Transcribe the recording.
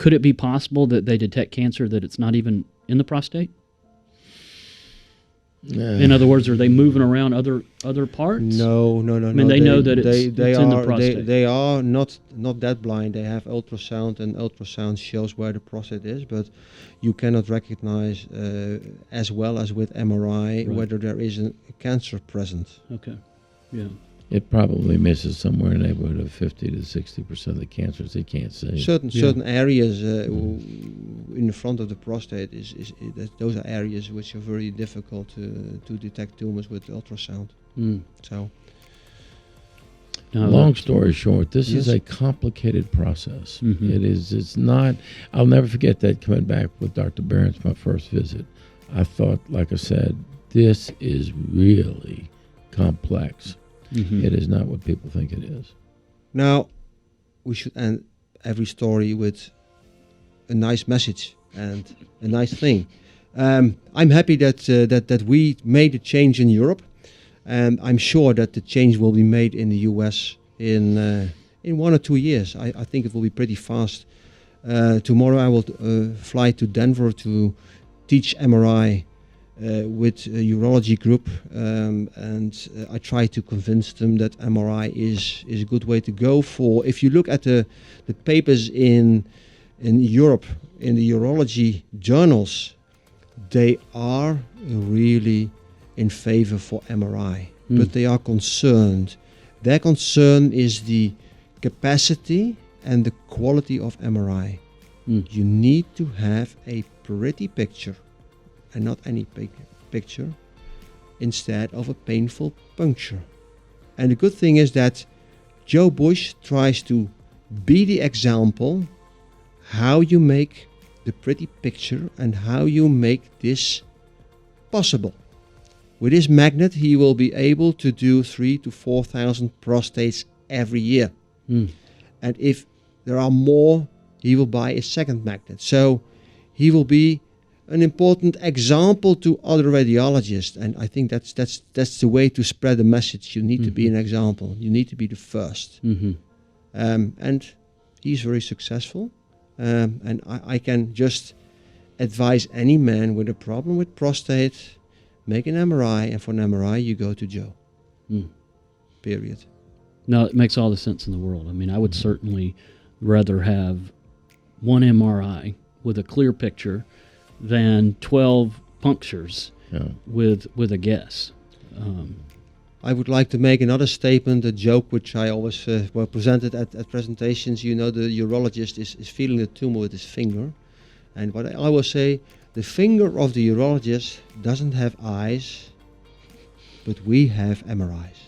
Could it be possible that they detect cancer that it's not even in the prostate? In other words, are they moving around other parts? No. I mean, they know that it's in the prostate. They are not that blind. They have ultrasound, and ultrasound shows where the prostate is, but you cannot recognize as well as with MRI whether there is a cancer present. Okay, yeah. It probably misses somewhere in the neighborhood of 50 to 60% of the cancers they can't see. Certain areas in the front of the prostate those are areas which are very difficult to detect tumors with ultrasound. So, long story short, this is a complicated process. It's not. I'll never forget that coming back with Dr. Barentsz my first visit. I thought, like I said, this is really complex. It is not what people think it is. Now, we should end every story with a nice message and a nice thing. I'm happy that we made a change in Europe, and I'm sure that the change will be made in the US in 1 or 2 years. I think it will be pretty fast. Tomorrow I will fly to Denver to teach MRI with a urology group, and I try to convince them that MRI is a good way to go for. If you look at the papers in Europe, in the urology journals, they are really in favor for MRI, but they are concerned. Their concern is the capacity and the quality of MRI. You need to have a pretty picture, and not any picture, instead of a painful puncture. And the good thing is that Joe Busch tries to be the example how you make the pretty picture and how you make this possible. With his magnet, he will be able to do 3,000 to 4,000 prostates every year. And if there are more, he will buy a second magnet. So he will be an important example to other radiologists, and I think that's the way to spread the message. You need to be an example. You need to be the first. And he's very successful, and I can just advise any man with a problem with prostate, make an MRI, and for an MRI you go to Joe. Period. No, it makes all the sense in the world. I mean, I would certainly rather have one MRI with a clear picture than 12 punctures with a guess. I would like to make another statement, a joke which I always presented at presentations. You know, the urologist is feeling the tumor with his finger. And what I always say, the finger of the urologist doesn't have eyes, but we have MRIs.